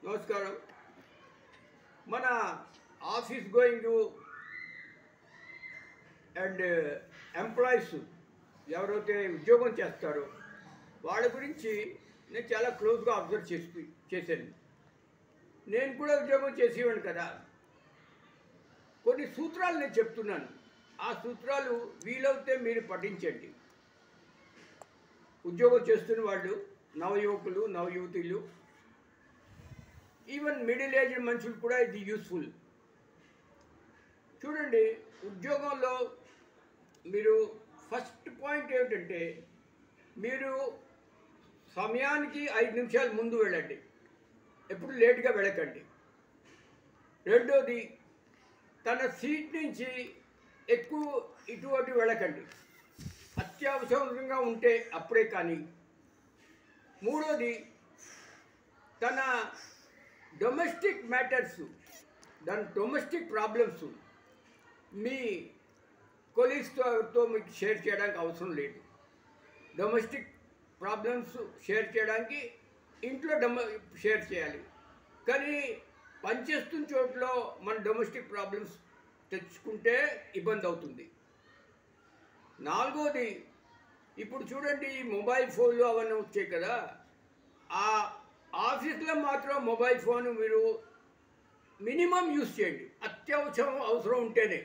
నమస్కారం. మన office going and employees ఎవరైతే ఉద్యోగం చేస్తారో వాళ్ళ గురించి నేను చాలా క్లోజ్గా అబ్జర్వ్ చేశాను. నేను కూడా ఉద్యోగం చేసేవాడిని కదా. కొన్ని సూత్రాలు నేను చెప్తున్నాను. ఆ సూత్రాలు వీలవుతే మీరు పఠించండి. ఉద్యోగం చేస్తున్న వాళ్ళు, నవయువకులు, నవయువతులు, ఈవెన్ మిడిల్ ఏజ్డ్ మనుషులు కూడా ఇది యూస్ఫుల్. చూడండి, ఉద్యోగంలో మీరు ఫస్ట్ పాయింట్ ఏమిటంటే, మీరు సమయానికి 5 నిమిషాలు ముందు వెళ్ళండి. ఎప్పుడు లేట్గా వెళ్ళకండి. రెండోది, తన సీట్ నుంచి ఎక్కువ ఇటు అటు వెళ్ళకండి. అత్యవసరంగా ఉంటే అప్పుడే కానీ. మూడోది, తన డొమెస్టిక్ మ్యాటర్స్, దాని డొమెస్టిక్ ప్రాబ్లమ్స్ మీ కొలీగ్స్తో మీకు షేర్ చేయడానికి అవసరం లేదు. డొమెస్టిక్ ప్రాబ్లమ్స్ షేర్ చేయడానికి ఇంట్లో షేర్ చేయాలి. కానీ పనిచేస్తున్న చోట్లో మన డొమెస్టిక్ ప్రాబ్లమ్స్ తెచ్చుకుంటే ఇబ్బంది అవుతుంది. నాలుగోది, ఇప్పుడు చూడండి, ఈ మొబైల్ ఫోన్లు అవన్నీ వచ్చాయి కదా. ఆ ఆఫీస్లో మాత్రం మొబైల్ ఫోన్ మీరు మినిమం యూజ్ చేయండి, అవసరం ఉంటేనే.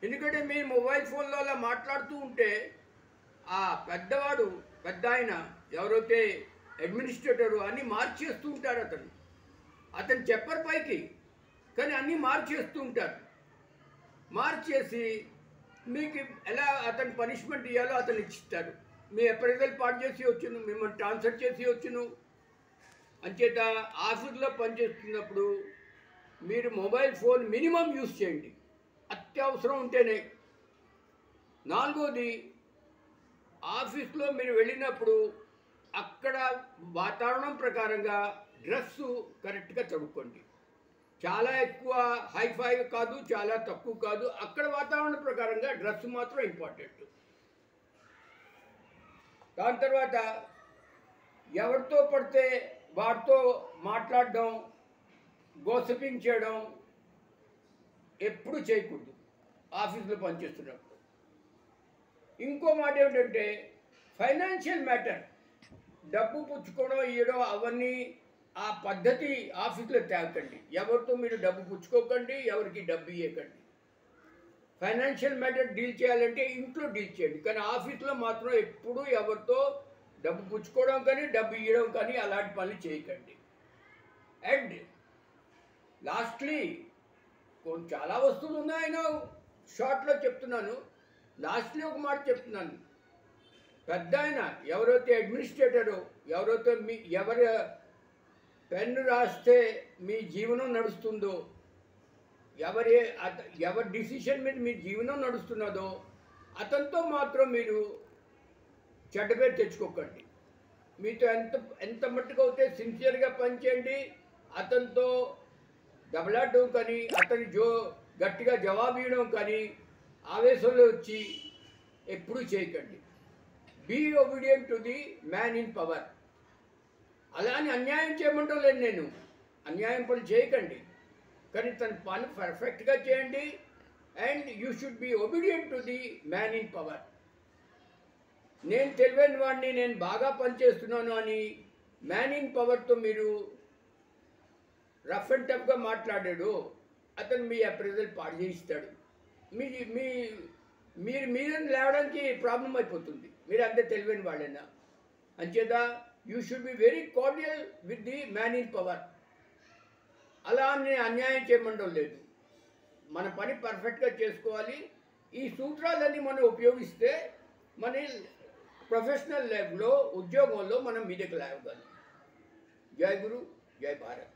ఎందుకంటే మీరు మొబైల్ ఫోన్లో అలా మాట్లాడుతూ ఉంటే ఆ పెద్ద ఆయన ఎవరైతే అడ్మినిస్ట్రేటరు అన్నీ మార్చేస్తూ ఉంటారు. అతను చెప్పరు పైకి, కానీ అన్నీ మార్చేస్తూ ఉంటారు. మార్చేసి మీకు ఎలా అతను పనిష్మెంట్ ఇవ్వాలో అతను ఇచ్చిస్తారు. మీ అప్రైజల్ పాటు చేసి వచ్చును, మిమ్మల్ని ట్రాన్స్ఫర్ చేసి వచ్చును. అంచేత ఆఫీస్లో పనిచేస్తున్నప్పుడు మీరు మొబైల్ ఫోన్ మినిమం యూజ్ చేయండి, అత్యవసరం ఉంటేనే. నాలుగోది, ఆఫీస్లో మీరు వెళ్ళినప్పుడు అక్కడ వాతావరణం ప్రకారంగా డ్రెస్సు కరెక్ట్గా తొడుక్కోండి. చాలా ఎక్కువ హైఫై కాదు, చాలా తక్కువ కాదు. అక్కడ వాతావరణం ప్రకారంగా డ్రెస్ మాత్రం ఇంపార్టెంట్. దాని తర్వాత ఎవరితో పడితే వారితో మాట్లాడడం, గోసిపింగ్ చేయడం ఎప్పుడు చేయకూడదు ఆఫీస్లో పనిచేస్తున్నప్పుడు. ఇంకో మాట ఏమిటంటే, ఫైనాన్షియల్ మ్యాటర్, డబ్బు పుచ్చుకోవడం, ఇవ్వడం, అవన్నీ ఆ పద్ధతి ఆఫీస్లో తేకండి. ఎవరితో మీరు డబ్బు పుచ్చుకోకండి, ఎవరికి డబ్బు ఇవ్వకండి. ఫైనాన్షియల్ మ్యాటర్ డీల్ చేయాలంటే ఇంట్లో డీల్ చేయండి, కానీ ఆఫీస్లో మాత్రం ఎప్పుడూ ఎవరితో డబ్బు పుచ్చుకోవడం కానీ డబ్బు ఇవ్వడం కానీ అలాంటి పనులు చేయకండి. అండ్ లాస్ట్లీ, చాలా వస్తువులు ఉన్నాయన షార్ట్లో చెప్తున్నాను. లాస్ట్లీ ఒక మాట చెప్తున్నాను. పెద్ద ఆయన ఎవరైతే అడ్మినిస్ట్రేటరో, ఎవరైతే ఎవరి పెన్ను రాస్తే మీ జీవనం నడుస్తుందో, ఎవరి డిసిషన్ మీద మీ జీవనం నడుస్తున్నదో అతనితో మాత్రం మీరు చెడ్డ పేరు తెచ్చుకోకండి. మీతో ఎంత మట్టుకు అయితే సిన్సియర్గా పనిచేయండి. అతనితో దెబ్బలాడడం కానీ, అతని గట్టిగా జవాబు ఇవ్వడం కానీ ఆవేశంలో వచ్చి ఎప్పుడూ చేయకండి. Be obedient to the man in power. అలా అని అన్యాయం చేయమంటం లేదు నేను. అన్యాయం పనులు చేయకండి, కానీ తన పని పర్ఫెక్ట్గా చేయండి. And you should be obedient to the man in power. నేను తెలివైన వాడిని, నేను బాగా పనిచేస్తున్నాను అని మ్యాన్ ఇన్ పవర్తో మీరు రఫ్ అండ్ టఫ్గా మాట్లాడాడు, అతను మీ అప్రైజల్ పాడు చేయిస్తాడు. మీరు లేవడానికి ప్రాబ్లం అయిపోతుంది. మీరు అంతే తెలివైన వాళ్ళైనా. అంచేత you should be very cordial with the man in power. అలా నేను అన్యాయం చేయమండం లేదు. మన పని పర్ఫెక్ట్గా చేసుకోవాలి. ఈ సూత్రాలన్నీ మనం ఉపయోగిస్తే మన ప్రొఫెషనల్ లైఫ్లో, ఉద్యోగంలో మనం మీదకి లేవగలం. జై గురు, జై భారత్.